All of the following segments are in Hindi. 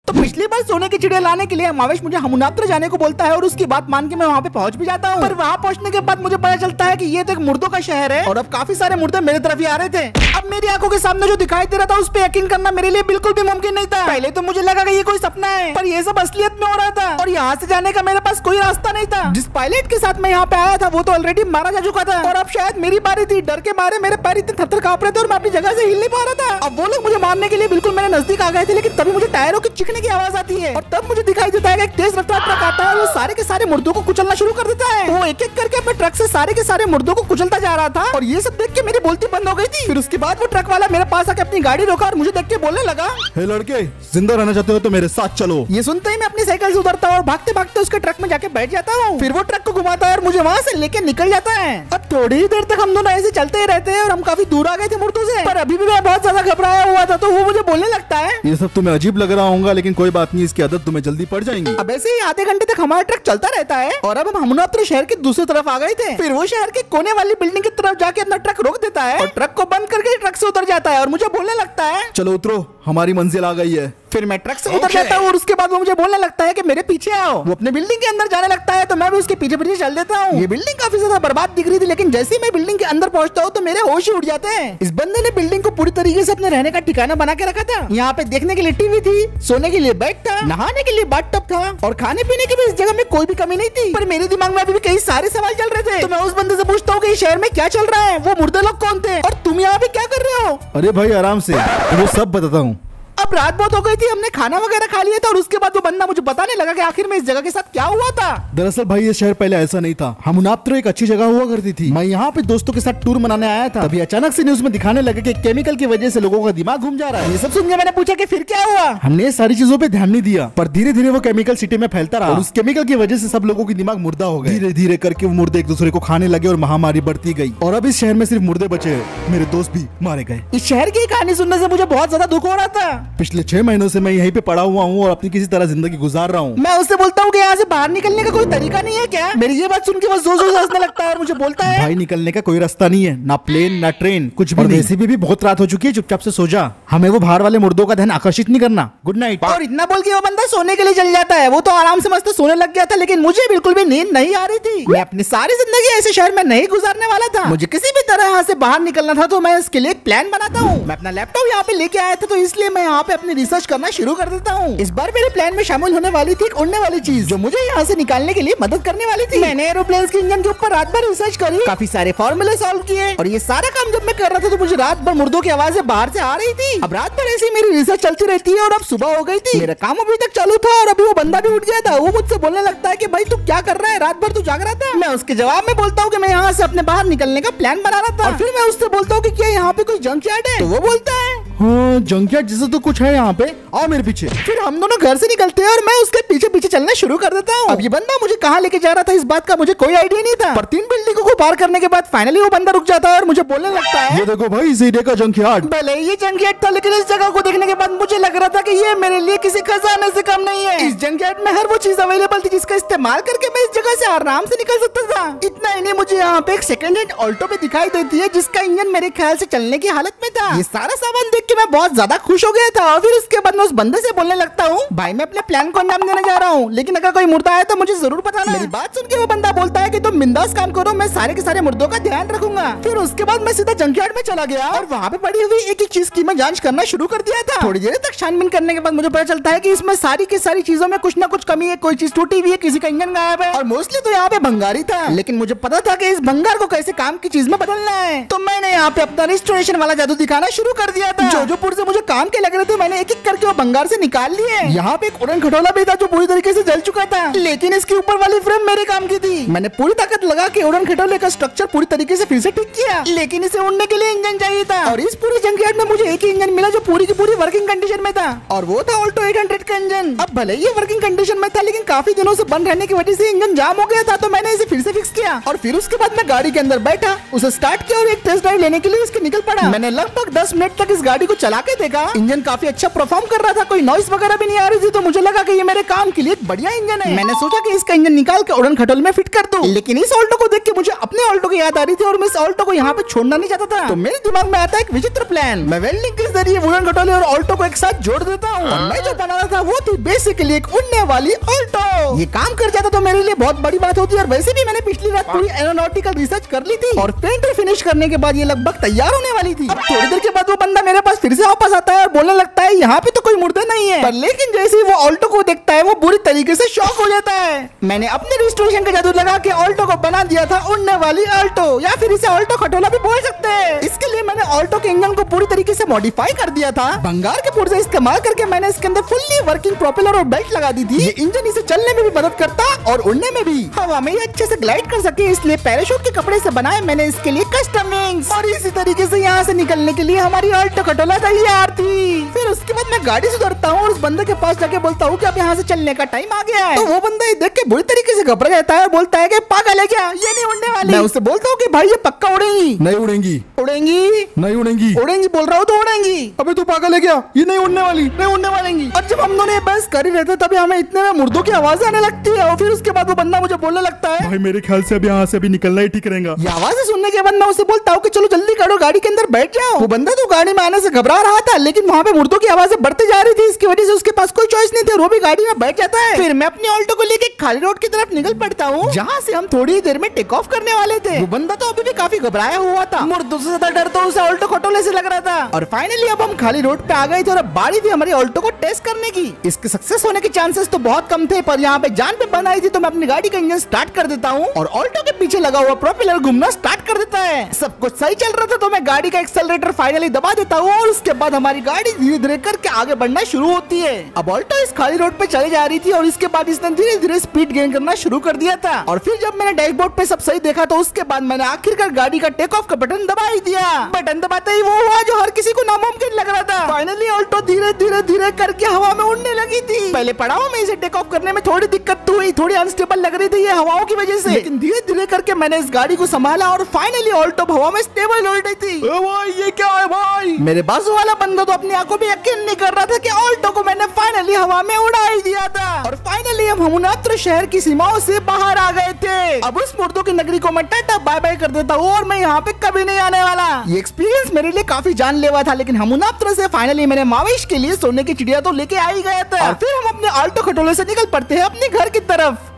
तो पिछली बार सोने की चिड़िया लाने के लिए मावेश मुझे हमुनात्र जाने को बोलता है और उसकी बात मान के मैं वहाँ पे पहुँच भी जाता हूँ। पर वहाँ पहुँचने के बाद मुझे पता चलता है कि ये तो एक मुर्दों का शहर है और अब काफी सारे मुर्दे मेरी तरफ ही आ रहे थे। अब मेरी आंखों के सामने जो दिखाई दे रहा था उस पर यकीन करना मेरे लिए बिल्कुल भी मुमकिन नहीं था। पहले तो मुझे लगा कि ये कोई सपना है, पर ये सब असलियत में हो रहा था और यहाँ से जाने का मेरे पास कोई रास्ता नहीं था। जिस पायलट के साथ मैं यहाँ पे आया था वो तो ऑलरेडी मारा जा चुका था और अब शायद मेरी बारी थी। डर के मारे मेरे पैर इतने थर-थर कांप रहे थे और मैं अपनी जगह से हिल नहीं पा रहा था। अब वो लोग मुझे मारने के लिए बिल्कुल मेरे नजदीक आ गए थे, लेकिन तभी मुझे टायरों की चिकने की आवाज आती है और तब मुझे दिखाई देता है कि एक तेज रफ्तार ट्रक आता है और वो सारे के सारे मुर्दों को कुचलना शुरू कर देता है। वो एक एक करके अपने ट्रक से सारे के सारे मुर्दों को कुचलता जा रहा था और ये सब देख के मेरी बोलती बंद हो गई थी। फिर उसके बाद वो ट्रक वाला मेरे पास आके अपनी गाड़ी रोका और मुझे देख के बोलने लगा, हे लड़के, जिंदा रहना चाहते हो तो मेरे साथ चलो। ये सुनते ही मैं अपनी साइकिल से उतरता हूँ और भागते भागते उसके ट्रक में जाके बैठ जाता हूँ। फिर वो ट्रक को घुमाता है और मुझे वहाँ से लेके निकल जाता है। अब थोड़ी देर तक हम दोनों ऐसे चलते ही रहते हैं और हम काफी दूर आ गए थे मुर्दों से, पर अभी भी मैं बहुत ज्यादा घबराया हुआ था तो वो मुझे बोलने लगता है, ये सब तुम्हें अजीब लग रहा होगा लेकिन कोई बात नहीं, इसकी आदत तुम्हें जल्दी पड़ जाएंगी। अब ऐसे ही आधे घंटे तक हमारा ट्रक चलता रहता है और अब हम हमुनात्र शहर के दूसरी तरफ आ गए थे। फिर वो शहर के कोने वाली बिल्डिंग की तरफ जाके अपना ट्रक रोक देता है और ट्रक को बंद करके ट्रक से उतर जाता है और मुझे बोलने लगता है, चलो उतरो, हमारी मंजिल आ गई है। फिर मैं ट्रक से उतर जाता हूँ और उसके बाद वो मुझे बोलने लगता है कि मेरे पीछे आओ। वो अपने बिल्डिंग के अंदर जाने लगता है तो मैं भी उसके पीछे पीछे चल देता हूँ। ये बिल्डिंग काफी ज्यादा बर्बाद दिख रही थी, लेकिन जैसे ही मैं बिल्डिंग के अंदर पहुंचता हूँ तो मेरे होश ही उड़ जाते हैं। इस बंदे ने बिल्डिंग को पूरी तरीके से अपने रहने का ठिकाना बना के रखा था। यहाँ पे देखने के लिए टीवी थी, सोने के लिए बेड था, नहाने के लिए बाथटब था और खाने पीने की भी इस जगह में कोई भी कमी नहीं थी। पर मेरे दिमाग में अभी भी कई सारे सवाल चल रहे थे। तो मैं उस बंदे से पूछता हूँ कि इस शहर में क्या चल रहा है, वो मुर्दे लोग कौन थे और तुम यहाँ पे क्या कर रहे हो? अरे भाई आराम से, वो सब बताता हूँ। अब रात बहुत हो गई थी, हमने खाना वगैरह खा लिया था और उसके बाद वो बंदा मुझे बताने लगा कि आखिर में इस जगह के साथ क्या हुआ था। दरअसल भाई ये शहर पहले ऐसा नहीं था, हमुनात्र एक अच्छी जगह हुआ करती थी। मैं यहाँ पे दोस्तों के साथ टूर मनाने आया था, तभी अचानक से न्यूज में दिखाने लगे कि केमिकल की वजह से लोगों का दिमाग घूम जा रहा है। ये सब सुन के मैंने पूछा कि फिर क्या हुआ? हमने सारी चीजों पे ध्यान नहीं दिया, पर धीरे धीरे वो केमिकल सिटी में फैलता रहा और उस केमिकल की वजह से सब लोगों की दिमाग मुर्दा हो गए। धीरे धीरे करके वो मुर्दे एक दूसरे को खाने लगे और महामारी बढ़ती गई और अब इस शहर में सिर्फ मुर्दे बचे, मेरे दोस्त भी मारे गए। इस शहर की कहानी सुनने से मुझे बहुत ज्यादा दुख हो रहा था। पिछले 6 महीनों से मैं यहीं पे पड़ा हुआ हूँ और अपनी किसी तरह जिंदगी गुजार रहा हूँ। मैं उससे बोलता हूँ कि यहाँ से बाहर निकलने का कोई तरीका नहीं है क्या? मेरी ये बात सुन के वो जोर जोर से हंसने लगता है और मुझे बोलता है, भाई निकलने का कोई रास्ता नहीं है, ना प्लेन ना ट्रेन, कुछ भी नहीं। वैसे भी बहुत रात हो चुकी है, चुपचाप से सो जा, हमें वो बाहर वाले मुर्दों का ध्यान आकर्षित नहीं करना। Good night. और इतना बोल के वो बंदा सोने के लिए चल जाता है। वो तो आराम से मस्त सोने लग गया था, लेकिन मुझे बिल्कुल भी नींद नहीं आ रही थी। मैं अपनी सारी जिंदगी ऐसे शहर में नहीं गुजारने वाला था। मुझे किसी भी तरह यहाँ से बाहर निकलना था, तो मैं इसके लिए एक प्लान बनाता हूँ। मैं अपना लैपटॉप यहाँ पे लेके आया था, तो इसलिए मैं यहाँ पे अपनी रिसर्च करना शुरू कर देता हूँ। इस बार मेरे प्लान में शामिल होने वाली थी एक उड़ने वाली चीज जो मुझे यहाँ से निकालने के लिए मदद करने वाली थी। मैंने एरोप्लेन के इंजन के ऊपर रात भर रिसर्च करी, काफी सारे फॉर्मूले सॉल्व किए और ये सारा काम जब मैं कर रहा था तो मुझे रात भर मुर्दों की आवाजें बाहर से आ रही थी। अब रात भर ऐसी मेरी रिसर्च चलती रहती है और अब सुबह हो गई थी। मेरा काम अभी तक चालू था और अभी वो बंदा भी उठ गया था। वो मुझसे बोलने लगता है कि भाई तू क्या कर रहा है, रात भर तू जाग रहा था? मैं उसके जवाब में बोलता हूँ कि मैं यहाँ से अपने बाहर निकलने का प्लान बना रहा था। और फिर मैं उससे बोलता हूँ कि क्या यहाँ पे कोई जंक यार्ड है? तो वो बोलता है, हाँ जंकयार्ड जैसा तो कुछ है यहाँ पे, आओ मेरे पीछे। फिर हम दोनों घर से निकलते हैं और मैं उसके पीछे पीछे चलना शुरू कर देता हूँ। अब ये बंदा मुझे कहाँ लेके जा रहा था इस बात का मुझे कोई आइडिया नहीं था, पर 3 बिल्डिंगों को पार करने के बाद फाइनली वो बंदा रुक जाता है और मुझे बोलने लगता है, ये देखो भाई इस एरिया का जंकयार्ड। भले ये जंकयार्ड था, लेकिन इस जगह को देखने के बाद मुझे लग रहा था कि ये मेरे लिए किसी खजाने से कम नहीं है। इस जंकयार्ड में हर वो चीज अवेलेबल थी जिसका इस्तेमाल करके मैं इस जगह से आराम से निकल सकता था। इतना ही नहीं, मुझे यहाँ पे एक सेकंड हैंड ऑल्टो भी दिखाई देती है जिसका इंजन मेरे ख्याल से चलने की हालत में था। ये सारा सामान देख के मैं बहुत ज्यादा खुश हो गया था और फिर उसके बाद मैं उस बंदे से बोलने लगता हूँ, भाई मैं अपने प्लान को अंजाम देने जा रहा हूँ, लेकिन अगर कोई मुर्दा है तो मुझे जरूर बताना। मेरी बात सुन के वो बंदा बोलता है कि तुम बिंदास काम करो, मैं सारे के सारे मुर्दों का ध्यान रखूंगा। फिर उसके बाद मैं सीधा जंकयार्ड में चला गया और वहाँ पे पड़ी हुई एक एक चीज की मैं जांच करना शुरू कर दिया था। थोड़ी देर तक छानबीन करने के बाद मुझे पता चलता है कि इसमें सारी की सारी चीजों में कुछ ना कुछ कमी है, कोई चीज टूटी हुई है, किसी का इंजन गायब है और मोस्टली तो यहाँ पे भंगार ही था। लेकिन मुझे पता था कि इस भंगार को कैसे काम की चीज में बदलना है, तो मैंने यहाँ पे अपना रिस्टोरेशन वाला जादू दिखाना शुरू कर दिया था। जो पुर्जे मुझे काम के लग रहे थे मैंने एक एक करके वो भंगार से निकाल लिए। यहाँ पे एक उड़न खटोला भी था जो पूरी तरीके से जल चुका था, लेकिन इसके ऊपर वाली फ्रेम मेरे काम की थी। मैंने पूरी ताकत लगा के उड़न खटोले का स्ट्रक्चर पूरी तरीके से फिर से ठीक किया, लेकिन इसे उड़ने के लिए इंजन चाहिए था और इस पूरे जंकयार्ड में मुझे एक ही इंजन मिला जो पूरी की पूरी वर्किंग कंडीशन में था और वो था ऑल्टो 800 का इंजन। अब भले ये वर्किंग कंडीशन में था, लेकिन काफी दिनों से बंद रहने की वजह से इंजन जाम हो गया था तो मैंने इसे फिर से फिक्स किया और फिर उसके बाद मैं गाड़ी के अंदर बैठा, उसे स्टार्ट किया और एक टेस्ट ड्राइव लेने के लिए उसके निकल पड़ा। मैंने लगभग 10 मिनट तक इस गाड़ी को चला के देखा। इंजन काफी अच्छा परफॉर्म कर रहा था, कोई नॉइस वगैरह भी नहीं आ रही थी, तो मुझे लगा कि ये मेरे काम के लिए एक बढ़िया इंजन है। मैंने सोचा कि इसका इंजन निकाल के उड़न खटोले में फिट कर दूं, लेकिन इस ऑल्टो को देख के मुझे अपने ऑल्टो की याद आ रही थी और मैं इस ऑल्टो को यहाँ पे छोड़ना नहीं चाहता था। तो मेरे दिमाग में आता है एक विचित्र प्लान। मैं वेल्डिंग के जरिए उड़न खटोले और ऑल्टो को एक साथ जोड़ देता हूँ। मैं जो बना रहा था वो थी बेसिकली एक उड़ने वाली ऑल्टो। ये काम कर जाता तो मेरे लिए बहुत बड़ी बात होती, और वैसे भी मैंने पिछली रात पूरी एरोनॉटिकल रिसर्च कर ली थी और पेंट और फिनिश करने के बाद ये लगभग तैयार होने वाली थी। अब थोड़ी देर के बाद वो बंदा मेरे पास फिर से वापस आता है और बोलने लगता है यहाँ पे तो कोई मुर्दे नहीं है, पर लेकिन जैसे ही वो ऑल्टो को देखता है वो बुरी तरीके से शॉक हो जाता है। मैंने अपने रिस्टोरेशन का जादू लगा के ऑल्टो को बना दिया था उड़ने वाली ऑल्टो, या फिर इसे ऑल्टो खटोला भी बोल सकते हैं। इसके लिए मैंने ऑल्टो के इंजन को पूरी तरीके से मॉडिफाई कर दिया था। बंगाल के पुर्जे इस्तेमाल करके मैंने इसके अंदर फुल्ली वर्किंग प्रोपेलर और बेल्ट लगा दी थी। ये इंजन इसे चलने में भी मदद करता और उड़ने में भी। हवा में ये अच्छे से ग्लाइड कर सके इसलिए पैराशूट के कपड़े से बनाए मैंने इसके लिए कस्टम विंग्स, और इसी तरीके से यहाँ से निकलने के लिए हमारी ऑल्टो खटोला तैयार थी। फिर उसके बाद मैं गाड़ी सुधारता हूँ और उस बंदे के पास जाके बोलता हूँ कि अब यहाँ से चलने का टाइम आ गया है। तो वो बंदा देख के बुरी तरीके से घबरा जाता है और बोलता है कि पागल है क्या, ये नहीं उड़ने वाली। मैं उससे बोलता हूँ कि भाई ये पक्का उड़ेगी। नहीं उड़ेंगी। उड़ेंगी नहीं उड़ेंगी। उड़ेंगी बोल रहा हूँ तो उड़ेंगी। अबे तू पागल है क्या, ये नहीं उड़ने वाली। नहीं उड़ने वालेंगी। और जब हम दोनों ये बहस कर ही रहते तभी हमें इतने में मुर्दों की आवाज आने लगती है और फिर उसके बाद वो बंदा मुझे बोलने लगता है भाई मेरे ख्याल से अब यहाँ से अभी निकलना ही ठीक रहेगा। ये आवाजें सुनने के बाद मैं उसे बोलता हूँ कि चलो जल्दी करो, गाड़ी के अंदर बैठ जाओ। वो बंदा तो गाड़ी में आने से घबरा रहा था, लेकिन वहाँ पे मुर्दों की आवाजें बढ़ती जा रही थी, इसकी वजह से उसके पास कोई चॉइस नहीं थी, वो भी गाड़ी में बैठ जाता है। फिर मैं अपनी ऑल्टो को लेके खाली रोड की तरफ निकल पड़ता हूँ जहाँ से हम थोड़ी देर में टेक ऑफ करने वाले थे। वो बंदा तो अभी भी काफी घबराया हुआ था, मुर्दों से ज्यादा डर तो उसे ऑल्टो खटोले से लग रहा था। और फाइनली अब हम खाली रोड पे आ गए थे और अब बारी थी हमारी ऑल्टो को टेस्ट करने की। इसके सक्सेस होने के चांसेस तो बहुत कम थे, पर यहाँ पे जान पे बंद आई थी तो मैं अपनी गाड़ी का इंजन स्टार्ट कर देता हूँ और ऑल्टो के पीछे लगा हुआ प्रोपेलर घूमना स्टार्ट कर देता है। सब कुछ सही चल रहा था तो मैं गाड़ी का एक्सेलरेटर फाइनली दबा देता हूँ और उसके बाद हमारी गाड़ी धीरे धीरे करके आगे बढ़ना शुरू होती है। अब ऑल्टो इस खाली रोड पे चली जा रही थी और इसके बाद इसने धीरे धीरे स्पीड गेन करना शुरू कर दिया था। और फिर जब मैंने डैशबोर्ड पे सब सही देखा तो उसके बाद मैंने आखिरकार गाड़ी का टेक ऑफ का बटन दबा ही दिया। बटन दबाते ही वो हुआ जो हर किसी को नामुमकिन लग रहा था। फाइनली ऑल्टो धीरे धीरे धीरे करके हवा में उड़ने लगी थी। पहले पड़ाव में इसे टेक ऑफ करने में थोड़ी दिक्कत तो हुई, थोड़ी अनस्टेबल लग रही थी ये हवाओं की वजह से, लेकिन धीरे धीरे करके मैंने इस गाड़ी को संभाला और फाइनली ऑल्टो हवा में स्टेबल उड़ रही थी। भाई ये क्या है भाई? मेरे बाजू वाला बंदा तो अपनी आंखों में यकीन नहीं कर रहा था कि ऑल्टो को मैंने फाइनली हवा में उड़ा ही दिया था। और फाइनली हम हमुनात्र शहर की सीमाओं से बाहर आ गए थे। अब उस मुर्दों की नगरी को मैं टाटा बाय बाय कर देता हूँ और मैं यहाँ पे कभी नहीं आने वाला। ये एक्सपीरियंस मेरे लिए काफी जानलेवा था, लेकिन हमुनात्र से फाइनली मैंने मावेश के लिए सोने की चिड़िया तो लेके आ ही गया था। और फिर हम अपने ऑल्टो खटोले से निकल पड़ते हैं अपने घर की तरफ।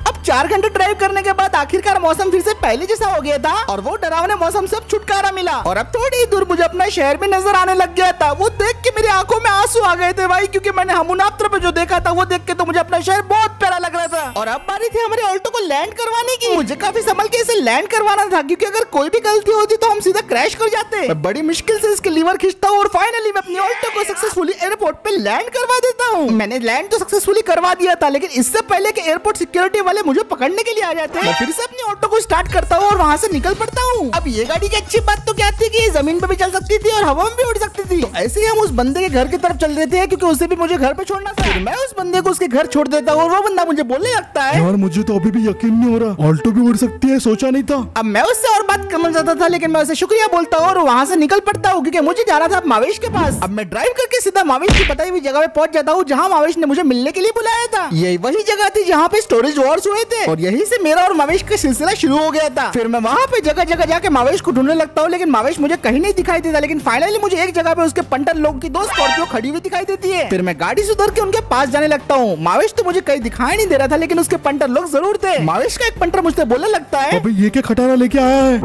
अब 4 घंटे ड्राइव करने के बाद आखिरकार मौसम फिर से पहले जैसा हो गया था और वो डरावने मौसम से छुटकारा मिला और अब थोड़ी दूर मुझे अपना शहर भी नजर आने लग गया था। वो देख के मेरी आंखों में आंसू आ गए थे भाई, क्योंकि मैंने हमुनात्र पे जो देखा था वो देख के तो मुझे अपना शहर बहुत प्यारा लग रहा था। और अब बारी थी हमारे ऑल्टो को लैंड करवाने की। मुझे काफी संभल के इसे लैंड करवाना था, क्योंकि अगर कोई भी गलती होती तो हम सीधा क्रैश कर जाते। मैं बड़ी मुश्किल से इसके लीवर खींचता हूँ और फाइनली मैं अपनी ऑल्टो को सक्सेसफुली एयरपोर्ट पे लैंड करवा देता हूँ। मैंने लैंड तो सक्सेसफुली करवा दिया था, लेकिन इससे पहले कि एयरपोर्ट सिक्योरिटी वाले मुझे पकड़ने के लिए आ जाते हैं, मैं फिर से अपनी ऑटो को स्टार्ट करता हूँ और वहाँ से निकल पड़ता हूँ। अब ये गाड़ी की अच्छी बात तो क्या थी कि जमीन पे भी चल सकती थी और हवा में भी उड़ सकती थी। तो ऐसे ही हम उस बंदे के घर की तरफ चल देते हैं, क्योंकि उसे भी मुझे घर पे छोड़ना था। मैं उस बंदे को उसके घर छोड़ देता हूँ और वो बंदा मुझे बोलने लगता है, यार मुझे तो अभी भी यकीन नहीं हो रहा, ऑल्टो भी उड़ सकती है, सोचा नहीं था। अब मैं उससे और बात करना चाहता था, लेकिन मैं उसे शुक्रिया बोलता हूँ और वहाँ से निकल पड़ता हूँ, क्योंकि मुझे जाना था मावेश के पास। अब मैं ड्राइव करके सीधा मावेश की बताई हुई जगह पे पहुंच जाता हूँ, जहाँ मावेश ने मुझे मिलने के लिए बुलाया था। यही वही जगह थी जहाँ पे स्टोरेज वॉर्स हुए थे और यहीं से मेरा और मावेश का सिलसिला शुरू हो गया था। फिर मैं वहाँ पे जगह जगह जाके मावेश को ढूंढने लगता हूँ, लेकिन मावेश मुझे कहीं नहीं दिखाई देता। लेकिन फाइनली मुझे एक जगह पे उसके पंटर लोग की 2 स्कॉर्पियो खड़ी हुई दिखाई देती है। फिर मैं गाड़ी सुधर के उनके पास जाने लगता हूँ। मावेश तो मुझे कहीं दिखाई नहीं दे रहा था, लेकिन उसके पंटर लोग जरूर थे। मावेश का एक पंटर मुझसे बोलने लगता है, अबे ये क्या खटारा लेके आया है?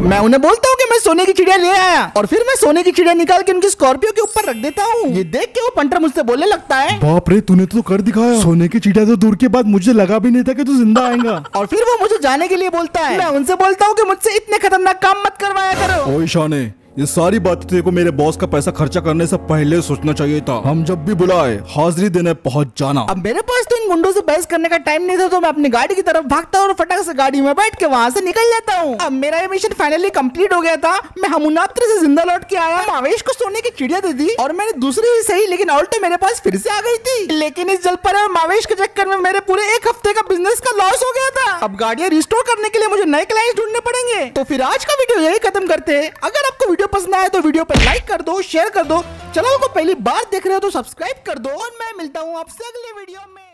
मैं उन्हें बोलता हूँ कि मैं सोने की चिड़िया ले आया और फिर मैं सोने की चिड़िया निकाल के उनकी स्कॉर्पियो के ऊपर रख देता हूँ। ये देख के वो पंटर मुझसे बोलने लगता है, बाप रे तूने तो कर दिखाया, सोने की चिड़िया तो दूर के बाद मुझे लगा भी नहीं था कि तू जिंदा आएगा। और फिर वो मुझे जाने के लिए बोलता है। मैं उनसे बोलता हूँ कि मुझसे इतने खतरनाक काम मत करवाया करो। ओए शाने, ये सारी बातें तेरे को मेरे बॉस का पैसा खर्चा करने से पहले सोचना चाहिए था। हम जब भी बुलाए हाजिरी देने पहुंच जाना। अब मेरे पास तो इन गुंडों से बहस करने का टाइम नहीं था, तो मैं अपनी गाड़ी की तरफ भागता हूँ और फटाक से गाड़ी में बैठ के वहाँ से निकल जाता हूँ। अब मेरा ये मिशन फाइनली कंप्लीट हो गया था। मैं हमुनात्र से जिंदा लौट के आया, मावेश को सोने की चिड़िया दे दी और मैंने दूसरी ही सही लेकिन ऑल्टो मेरे पास फिर से आ गई थी। लेकिन इस जल पर मावेश के चक्कर में मेरे पूरे एक हफ्ते का बिजनेस का लॉस हो गया था। अब गाड़ियाँ रिस्टोर करने के लिए मुझे नए क्लाइंट्स ढूंढने पड़ेंगे। तो फिर आज का वीडियो यही खत्म करते हैं। अगर आपको वीडियो पसंद आए तो वीडियो पर लाइक कर दो, शेयर कर दो, चैनल को पहली बार देख रहे हो तो सब्सक्राइब कर दो और मैं मिलता हूँ आपसे अगले वीडियो में।